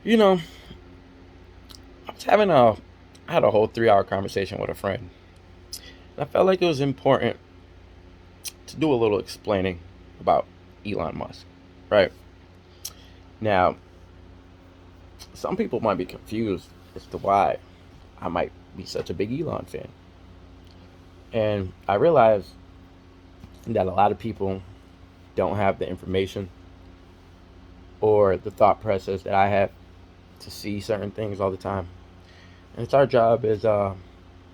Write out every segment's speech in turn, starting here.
You know, I was having a I had a whole 3 hour conversation with a friend. And I felt like it was important to do a little explaining about Elon Musk. Right. Now, some people might be confused as to why I might be such a big Elon fan. And I realize that a lot of people don't have the information or the thought process that I have to see certain things all the time. And it's our job as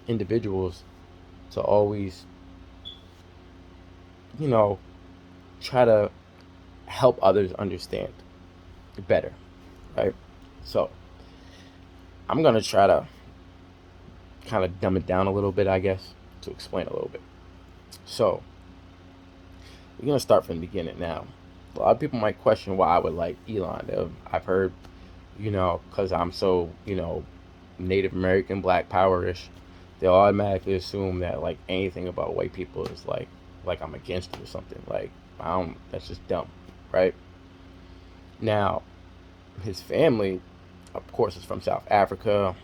individuals to always, you know, try to help others understand better, right? So I'm gonna try to kind of dumb it down a little bit, I guess, to explain a little bit. So we're gonna start from the beginning now. A lot of people might question why I would like Elon. I've heard, because I'm so, Native American, Black Power-ish, they automatically assume that like anything about white people is like I'm against it or something. Like I don't. That's just dumb, right? Now, his family, of course, is from South Africa.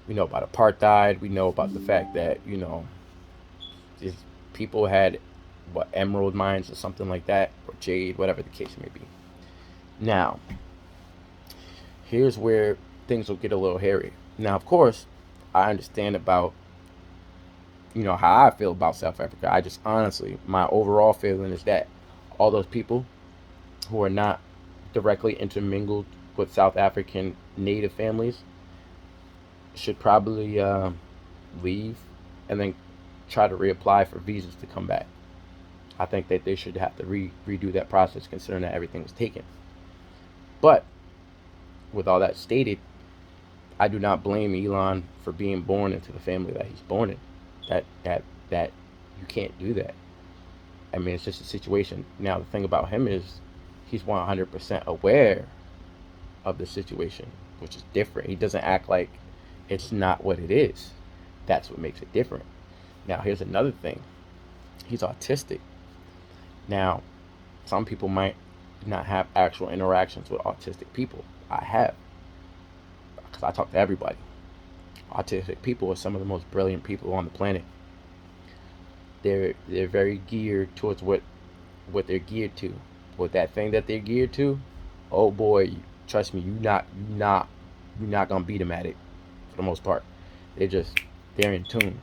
We know about apartheid. We know about the fact that these people had what emerald mines or something like that, or jade, whatever the case may be. Now, here's where things will get a little hairy. Now, of course, I understand about how I feel about South Africa. I just honestly, my overall feeling is that all those people who are not directly intermingled with South African native families should probably leave and then try to reapply for visas to come back. I think that they should have to redo that process, considering that everything was taken. But with all that stated, I do not blame Elon for being born into the family that he's born in. That you can't do that. I mean, it's just a situation. Now the thing about him is he's 100% aware of the situation, which is different. He doesn't act like it's not what it is. That's what makes it different. Now here's another thing. He's autistic. Now, some people might not have actual interactions with autistic people. I have, because I talk to everybody. Autistic people are some of the most brilliant people on the planet. They're very geared towards what they're geared to. With that thing that they're geared to, oh boy, trust me, you're not gonna beat them at it for the most part. They're in tune.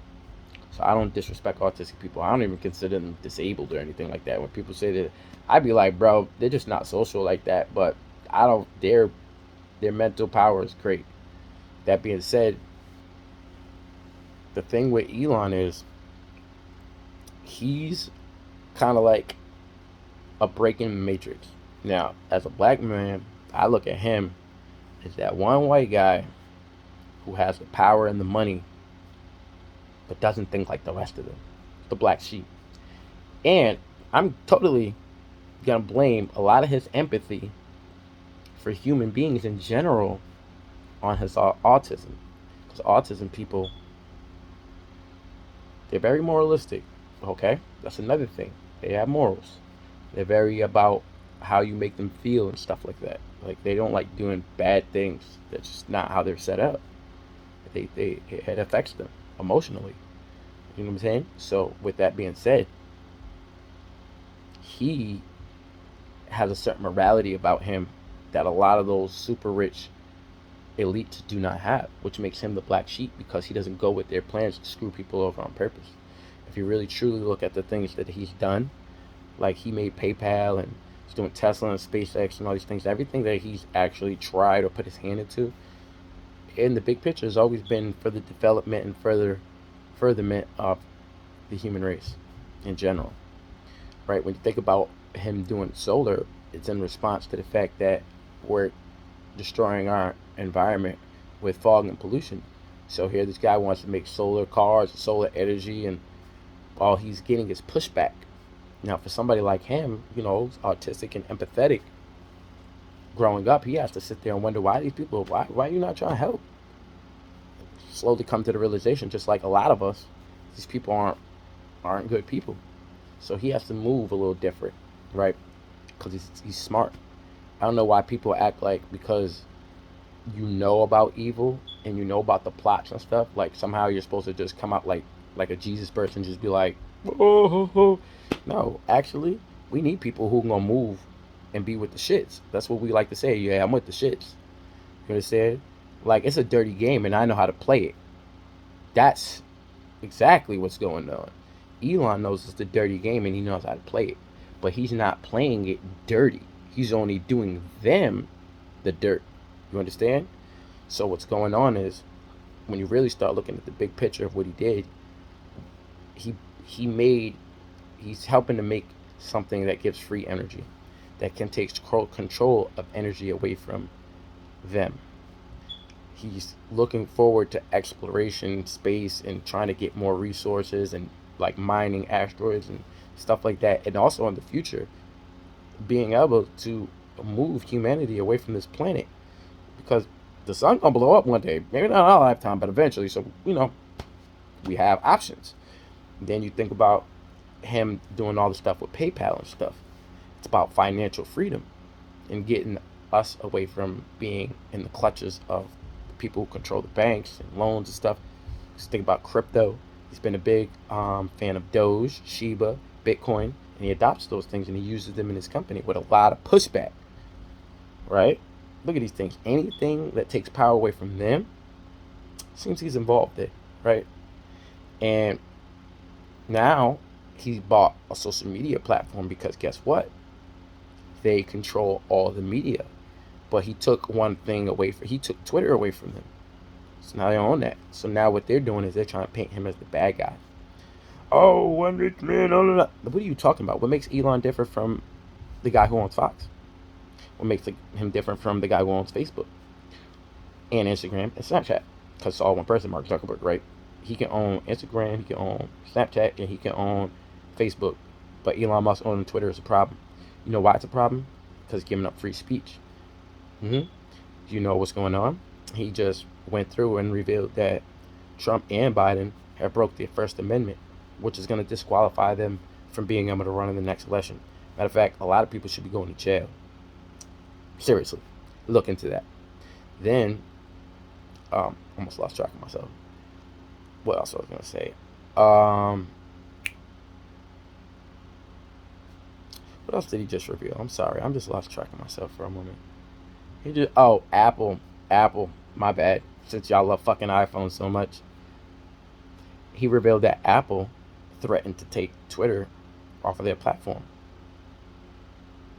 So I don't disrespect autistic people. I don't even consider them disabled or anything like that. When people say that, I'd be like, bro, they're just not social like that. But I don't. Their mental power is great. That being said, the thing with Elon is he's kind of like a break in the matrix. Now, as a black man, I look at him as that one white guy who has the power and the money, but doesn't think like the rest of them. The black sheep. And I'm totally gonna blame a lot of his empathy for human beings in general on his autism. Because autism people, they're very moralistic. Okay? That's another thing. They have morals. They're very about how you make them feel and stuff like that. Like they don't like doing bad things. That's just not how they're set up. It affects them emotionally. You know what I'm saying? So with that being said, he has a certain morality about him that a lot of those super rich elites do not have, which makes him the black sheep because he doesn't go with their plans to screw people over on purpose. If you really truly look at the things that he's done, like he made PayPal and he's doing Tesla and SpaceX and all these things, everything that he's actually tried or put his hand into, in the big picture, has always been for the development and furtherment of the human race in general. Right? When you think about him doing solar, it's in response to the fact that we're destroying our environment with fog and pollution. So here, this guy wants to make solar cars, solar energy, and all he's getting is pushback. Now, for somebody like him, who's autistic and empathetic, growing up, he has to sit there and wonder why these people, why are you not trying to help? Slowly come to the realization, just like a lot of us, these people aren't good people. So he has to move a little different, right? Because he's smart. I don't know why people act like because you know about evil and you know about the plots and stuff, like somehow you're supposed to just come out like a Jesus person, just be like, oh. No, actually, we need people who gonna move and be with the shits. That's what we like to say. Yeah, I'm with the shits. You understand? Like, it's a dirty game and I know how to play it. That's exactly what's going on. Elon knows it's a dirty game and he knows how to play it, but he's not playing it dirty. He's only doing them the dirt. You understand? So what's going on is, when you really start looking at the big picture of what he did, he he made he's helping to make something that gives free energy, that can take control of energy away from them. He's looking forward to exploration, space, and trying to get more resources and like mining asteroids and stuff like that. And also in the future, being able to move humanity away from this planet, because the sun gonna blow up one day. Maybe not in our lifetime, but eventually. So we have options. Then you think about him doing all the stuff with PayPal and stuff. It's about financial freedom and getting us away from being in the clutches of people who control the banks and loans and stuff. Just think about crypto. He's been a big fan of Doge, Shiba, Bitcoin, and he adopts those things and he uses them in his company with a lot of pushback, right? Look at these things. Anything that takes power away from them, seems he's involved in, right? And now he bought a social media platform because guess what? They control all the media. But he took one thing away he took Twitter away from them. So now they own that. So now what they're doing is they're trying to paint him as the bad guy. Oh, one rich man. What are you talking about? What makes Elon different from the guy who owns Fox? What makes him different from the guy who owns Facebook and Instagram and Snapchat? Because it's all one person, Mark Zuckerberg, right? He can own Instagram, he can own Snapchat, and he can own Facebook. But Elon Musk owning Twitter is a problem. You know why it's a problem? Because it's giving up free speech. Do you know what's going on? He just went through and revealed that Trump and Biden have broke the First Amendment, which is going to disqualify them from being able to run in the next election. Matter of fact, a lot of people should be going to jail. Seriously, look into that. Then, almost lost track of myself. What else was I going to say? What else did he just reveal? I'm sorry, I'm just lost track of myself for a moment. He just Apple, my bad. Since y'all love fucking iPhones so much, he revealed that Apple threatened to take Twitter off of their platform.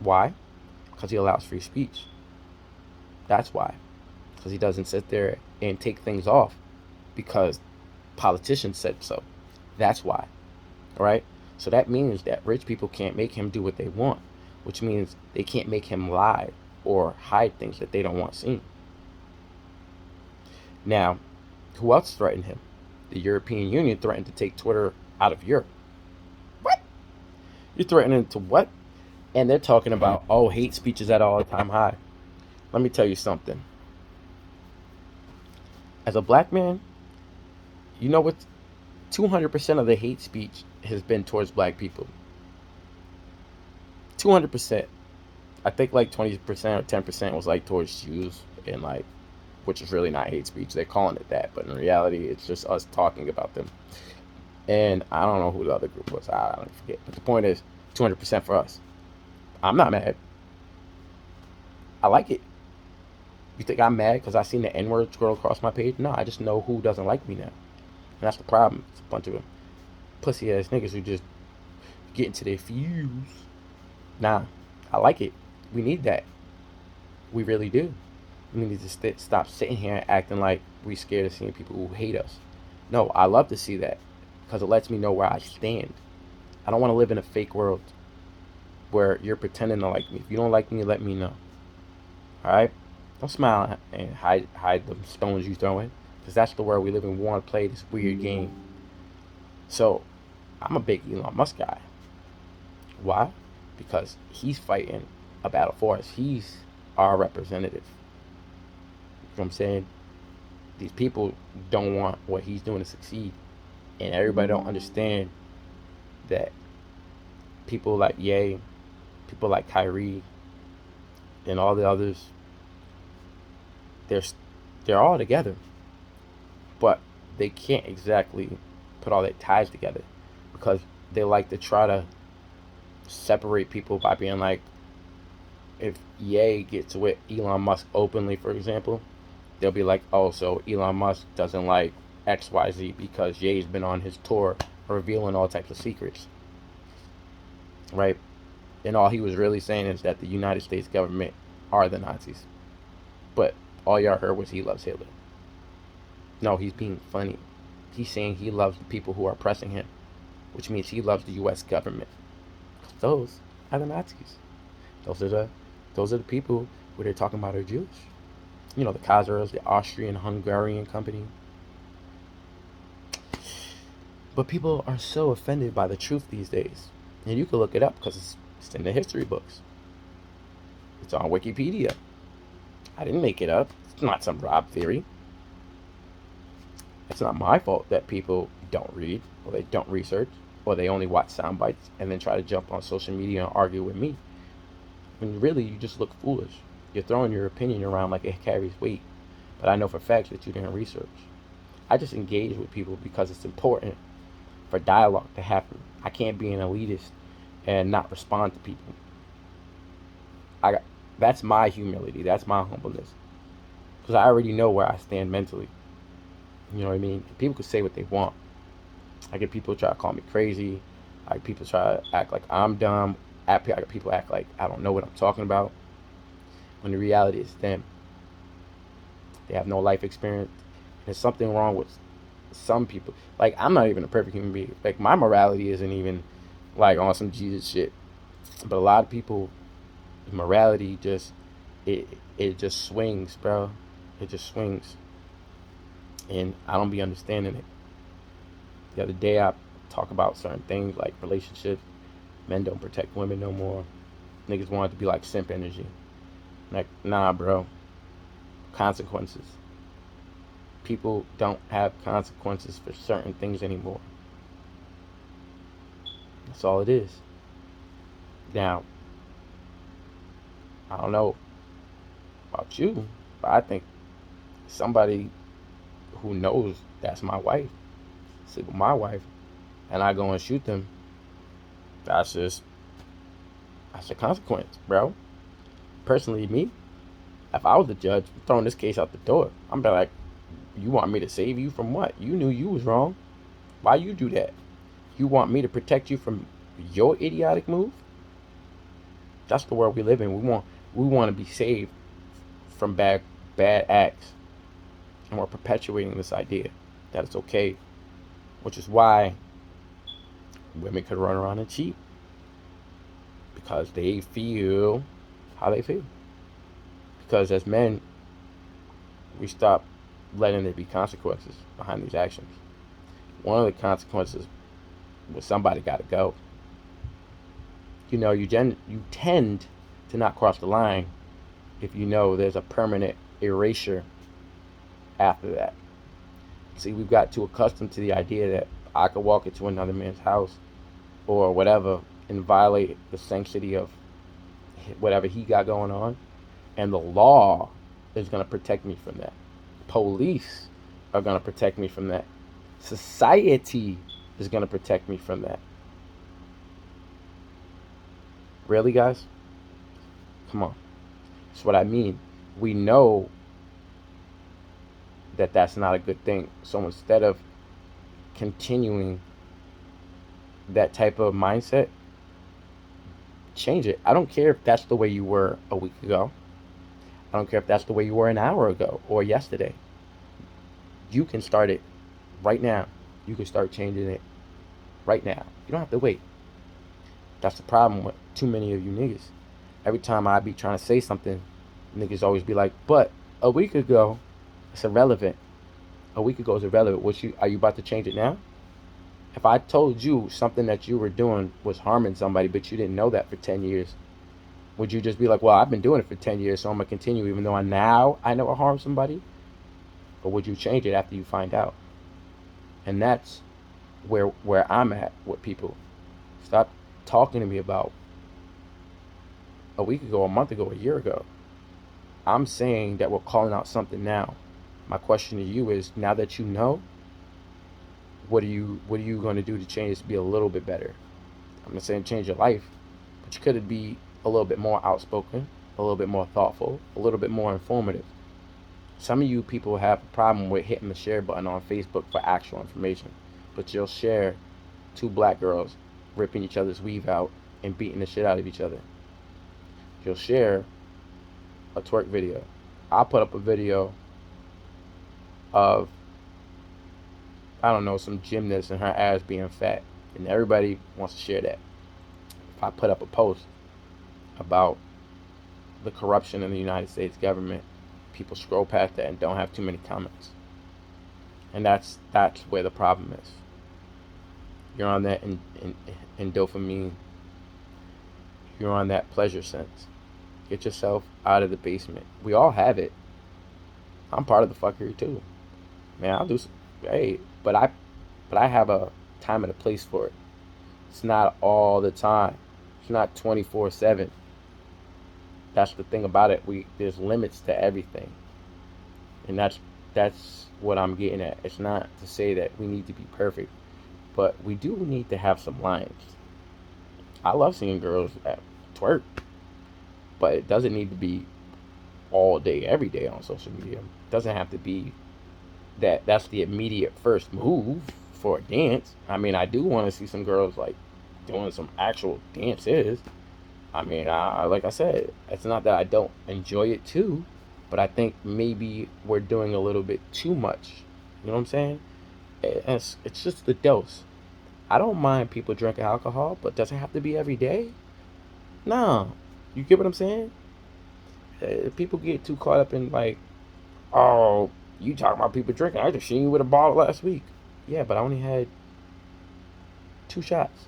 Why? Because he allows free speech. That's why. Because he doesn't sit there and take things off because politicians said so. That's why. All right? So that means that rich people can't make him do what they want, which means they can't make him lie or hide things that they don't want seen. Now, who else threatened him? The European Union threatened to take Twitter out of Europe. What? You're threatening to what? And they're talking about, hate speech is at an all-time high. Let me tell you something. As a black man, you know what? 200% of the hate speech has been towards black people. 200%. I think like 20% or 10% was like towards Jews, and like, which is really not hate speech. They're calling it that, but in reality, it's just us talking about them. And I don't know who the other group was. I don't forget. But the point is, 200% for us. I'm not mad. I like it. You think I'm mad because I seen the N-word scroll across my page? No, I just know who doesn't like me now. And that's the problem. It's a bunch of pussy ass niggas who just get into their fuse. Nah, I like it. We need that. We really do. We need to stop sitting here and acting like we scared of seeing people who hate us. No, I love to see that because it lets me know where I stand. I don't want to live in a fake world where you're pretending to like me. If you don't like me, let me know. All right? Don't smile and hide the stones you throwing, because that's the world we live in. We want to play this weird game. So, I'm a big Elon Musk guy. Why? Because he's fighting a battle for us. He's our representative. You know what I'm saying? These people don't want what he's doing to succeed. And everybody don't understand that people like Ye, people like Kyrie, and all the others, they're they're all together, but they can't exactly put all their ties together because they like to try to separate people by being like, if Ye gets with Elon Musk openly, for example, they'll be like, oh, so Elon Musk doesn't like XYZ because Ye's been on his tour revealing all types of secrets, right? And all he was really saying is that the United States government are the Nazis. But all y'all heard was he loves Hitler. No, he's being funny. He's saying he loves the people who are oppressing him, which means he loves the U.S. government. Those are the Nazis. Those are the people who they're talking about are Jewish. You know, the Khazars, the Austrian-Hungarian company. But people are so offended by the truth these days. And you can look it up because it's in the history books. It's on Wikipedia. I didn't make it up. It's not some Rob theory. It's not my fault that people don't read, or they don't research, or they only watch sound bites and then try to jump on social media and argue with me. When really you just look foolish. You're throwing your opinion around like it carries weight. But I know for facts that you didn't research. I just engage with people because it's important for dialogue to happen. I can't be an elitist and not respond to people. That's my humility. That's my humbleness. Because I already know where I stand mentally. You know what I mean? People can say what they want. I get people try to call me crazy. I get people try to act like I'm dumb. I get people act like I don't know what I'm talking about. When the reality is them. They have no life experience. There's something wrong with some people. Like, I'm not even a perfect human being. Like, my morality isn't even like on some Jesus shit. But a lot of people, morality just it just swings, bro. It just swings. And I don't be understanding it. The other day I talk about certain things like relationships. Men don't protect women no more. Niggas want it to be like simp energy. Like, nah, bro. Consequences. People don't have consequences for certain things anymore. That's all it is. Now, I don't know about you, but I think somebody who knows that's my wife, sleep with my wife, and I go and shoot them, that's a consequence, bro. Personally, me, if I was the judge, I'm throwing this case out the door. I'm be like, you want me to save you from what? You knew you was wrong. Why you do that? You want me to protect you from your idiotic move? That's the world we live in. We want to be saved from bad acts. And we're perpetuating this idea that it's okay, which is why women could run around and cheat, because they feel how they feel. Because as men, we stop letting there be consequences behind these actions. One of the consequences was somebody got to go. You know, you tend to not cross the line if you know there's a permanent erasure after that. See, we've got too accustomed to the idea that I could walk into another man's house or whatever and violate the sanctity of whatever he got going on, and the law is going to protect me from that. Police are going to protect me from that. Society is going to protect me from that. Really, guys? Come on. That's what I mean. We know that that's not a good thing. So instead of continuing that type of mindset, change it. I don't care if that's the way you were a week ago. I don't care if that's the way you were an hour ago or yesterday. You can start it right now. You can start changing it right now. You don't have to wait. That's the problem with too many of you niggas. Every time I be trying to say something, niggas always be like, but a week ago, it's irrelevant. A week ago is irrelevant. Are you about to change it now? If I told you something that you were doing was harming somebody, but you didn't know that for 10 years, would you just be like, well, I've been doing it for 10 years, so I'm going to continue even though I know it harms somebody? Or would you change it after you find out? And that's where I'm at with people. Stop talking to me about a week ago, a month ago, a year ago. I'm saying that we're calling out something now. My question to you is, now that you know, what are you going to do to change to be a little bit better? I'm not saying change your life, but you could be a little bit more outspoken, a little bit more thoughtful, a little bit more informative. Some of you people have a problem with hitting the share button on Facebook for actual information, but you'll share two black girls ripping each other's weave out and beating the shit out of each other. You'll share a twerk video. I'll put up a video of, I don't know, some gymnast and her ass being fat, and everybody wants to share that. If I put up a post about the corruption in the United States government, people scroll past that and don't have too many comments. And that's where the problem is. You're on that in dopamine. You're on that pleasure sense. Get yourself out of the basement. We all have it. I'm part of the fuckery too. Man, I'll do some, hey, but I have a time and a place for it. It's not all the time. It's not 24/7. That's the thing about it. There's limits to everything. And that's what I'm getting at. It's not to say that we need to be perfect, but we do need to have some lines. I love seeing girls at twerk, but it doesn't need to be all day, every day on social media. It doesn't have to be that's the immediate first move for a dance. I mean, I do want to see some girls like doing some actual dances. I mean, like I said, it's not that I don't enjoy it too, but I think maybe we're doing a little bit too much. You know what I'm saying? It's just the dose. I don't mind people drinking alcohol, but does it have to be every day? No. You get what I'm saying? People get too caught up in like, oh, you talking about people drinking. I just seen you with a bottle last week. Yeah, but I only had 2 shots.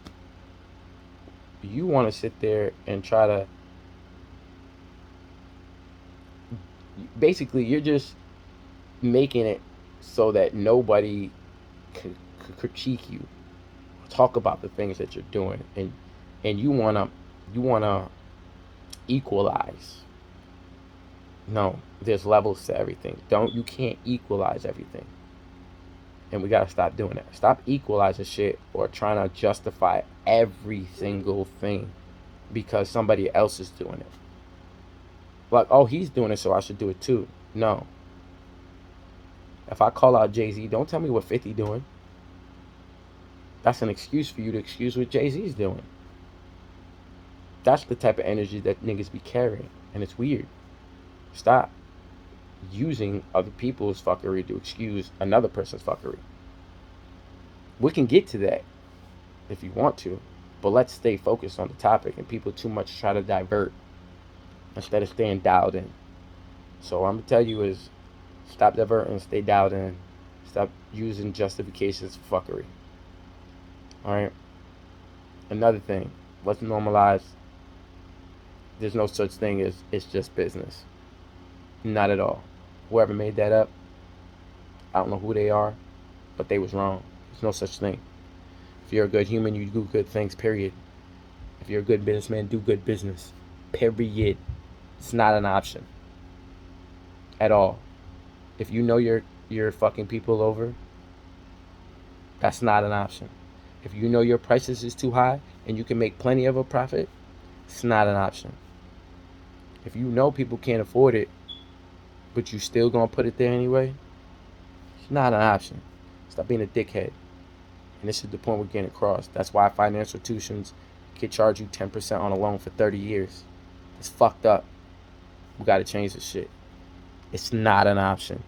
You want to sit there and try to, basically, you're just making it so that nobody could critique you, talk about the things that you're doing, and you wanna equalize. No, there's levels to everything. You can't equalize everything. And we gotta stop doing that. Stop equalizing shit or trying to justify every single thing because somebody else is doing it. Like, oh, he's doing it, so I should do it too. No. If I call out Jay-Z, don't tell me what 50 doing. That's an excuse for you to excuse what Jay-Z's doing. That's the type of energy that niggas be carrying, and it's weird. Stop using other people's fuckery to excuse another person's fuckery. We can get to that if you want to, but let's stay focused on the topic, and people too much try to divert instead of staying dialed in. So what I'm gonna tell you is stop diverting, stay dialed in, stop using justifications for fuckery. Alright? Another thing, let's normalize there's no such thing as it's just business. Not at all. Whoever made that up, I don't know who they are, but they was wrong. There's no such thing. If you're a good human, you do good things, period. If you're a good businessman, do good business, period. It's not an option at all. If you know you're fucking people over, that's not an option. If you know your prices is too high and you can make plenty of a profit, it's not an option. If you know people can't afford it, but you still gonna put it there anyway, it's not an option. Stop being a dickhead. And this is the point we're getting across. That's why financial institutions can charge you 10% on a loan for 30 years. It's fucked up. We gotta change this shit. It's not an option.